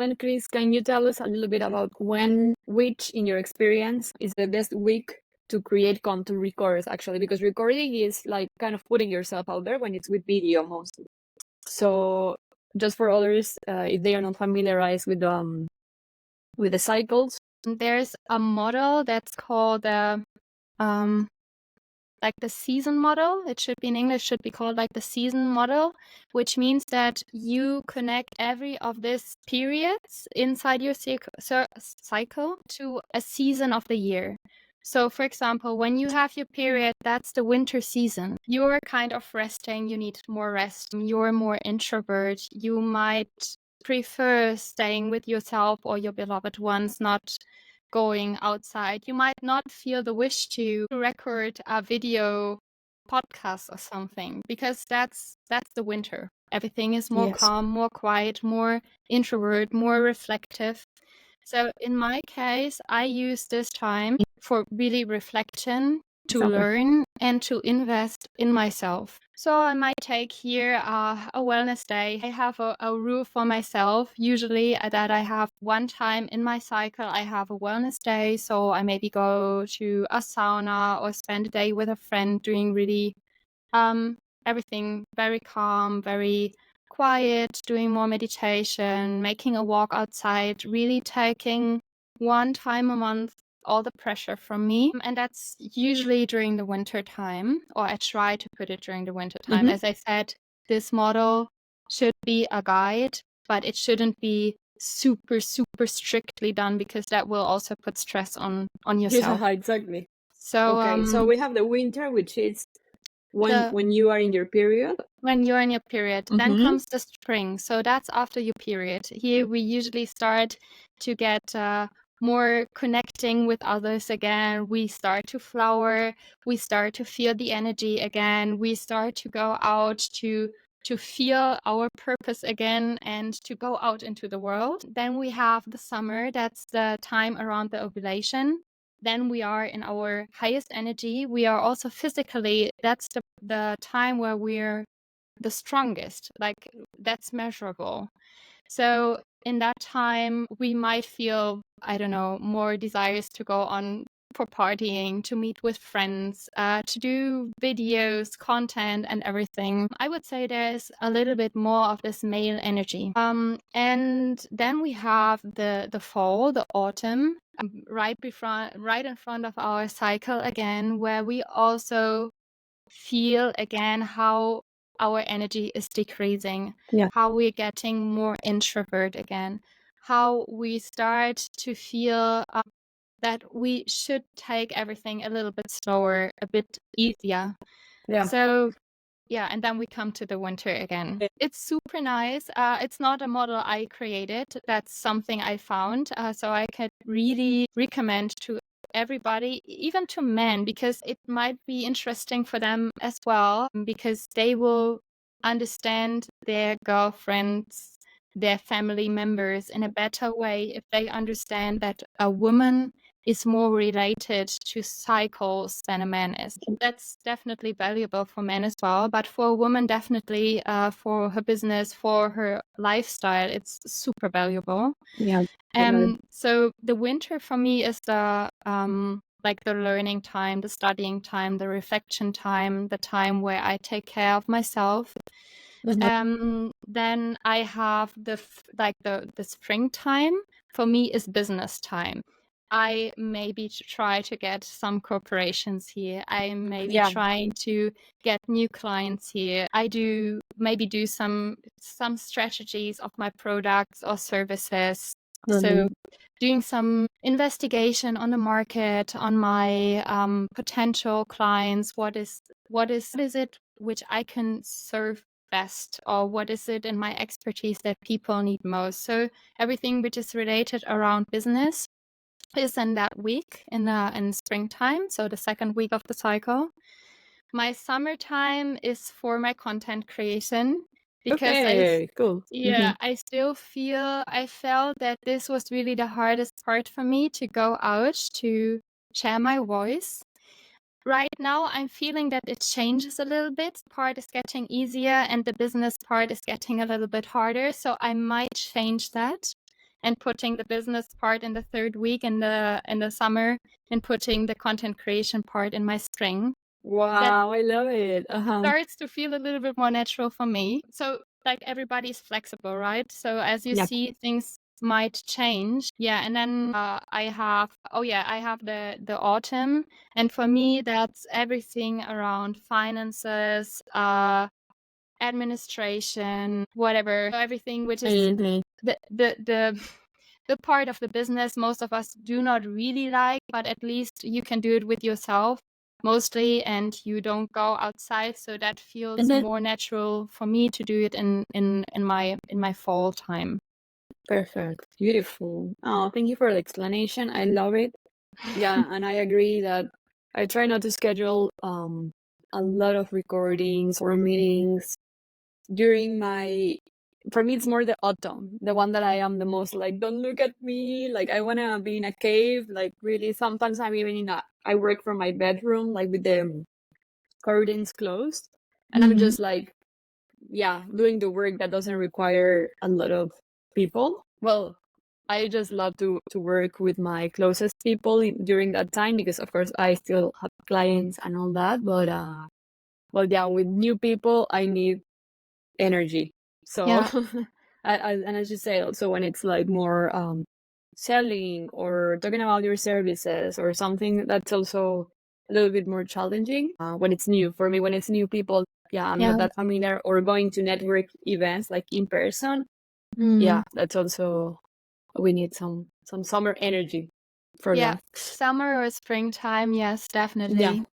And Chris, can you tell us a little bit about which, in your experience, is the best week to create content records, actually? Because recording is like kind of putting yourself out there when it's with video mostly. So just for others, if they are not familiarized with the cycles. There's a model that's called like the season model. It should be in English, should be called like the season model, which means that you connect every of these periods inside your cycle to a season of the year. So, for example, when you have your period, that's the winter season. You're kind of resting, you need more rest, you're more introvert, you might prefer staying with yourself or your beloved ones, not going outside. You might not feel the wish to record a video podcast or something, because that's the winter. Everything is more calm, more quiet, more introvert, more reflective. So in my case, I use this time for really reflection, to learn and to invest in myself. So I might take here a wellness day. I have a rule for myself, usually that I have one time in my cycle, I have a wellness day. So I maybe go to a sauna or spend a day with a friend doing really everything very calm, very quiet, doing more meditation, making a walk outside, really taking one time a month all the pressure from me. And that's usually during the winter time, or I try to put it during the winter time. As I said, this model should be a guide, but it shouldn't be super strictly done, because that will also put stress on yourself. Yeah, exactly. So okay, so we have the winter, which is when you are in your period. When you're in your period, then comes the spring. So that's after your period. Here we usually start to get more connecting with others again. We start to flower. We start to feel the energy again. We start to go out to feel our purpose again and to go out into the world. Then we have the summer. That's the time around the ovulation. Then we are in our highest energy. We are also physically, that's the time where we're the strongest, like that's measurable. So in that time, we might feel, I don't know, more desires to go on for partying, to meet with friends, to do videos, content, and everything. I would say there's a little bit more of this male energy. And then we have the fall, the autumn, right in front of our cycle again, where we also feel again how our energy is decreasing, how we're getting more introvert again, how we start to feel that we should take everything a little bit slower, a bit easier. So yeah, and then we come to the winter again. It's super nice. It's not a model I created. That's something I found. So I could really recommend to everybody, even to men, because it might be interesting for them as well, because they will understand their girlfriends, their family members in a better way if they understand that a woman is more related to cycles than a man is. That's definitely valuable for men as well, but for a woman, definitely for her business, for her lifestyle, it's super valuable. Yeah. So the winter for me is the like the learning time, the studying time, the reflection time, the time where I take care of myself. Then I have the springtime for me is business time. I maybe try to get some corporations here. I maybe trying to get new clients here. I do some strategies of my products or services. So doing some investigation on the market, on my potential clients. What is it which I can serve best, or what is it in my expertise that people need most? So everything which is related around business is in that week in springtime, so the second week of the cycle. My summertime is for my content creation, because cool. I felt that this was really the hardest part for me, to go out to share my voice. Right now, I'm feeling that it changes a little bit. Part is getting easier and the business part is getting a little bit harder. So I might change that. and putting the business part in the third week in the summer, and putting the content creation part in my spring. Wow, I love it. Starts to feel a little bit more natural for me. So like everybody's flexible, right? So as you Yep. see, things might change. Yeah, and then I have the autumn, and for me that's everything around finances, administration, whatever, everything which is Mhm. the part of the business most of us do not really like, but at least you can do it with yourself mostly, and you don't go outside, so that feels Mhm. more natural for me to do it in my fall time. Perfect. Beautiful. Oh, thank you for the explanation. I love it. Yeah, and I agree that I try not to schedule a lot of recordings or meetings during my, for me it's more the autumn, the one that I am the most like, don't look at me, like I want to be in a cave, like really. Sometimes I'm even I work from my bedroom, like with the curtains closed, and I'm just like, yeah, doing the work that doesn't require a lot of people. Well, I just love to work with my closest people during that time, because of course I still have clients and all that, but yeah, with new people I need energy. So Yeah. and as you say, also when it's like more selling or talking about your services or something, that's also a little bit more challenging when it's new. For me, when it's new people, yeah, I'm not that familiar, or going to network events like in person. Yeah, that's also, we need some summer energy for Yeah, that. summer or springtime, yes, Yeah, definitely.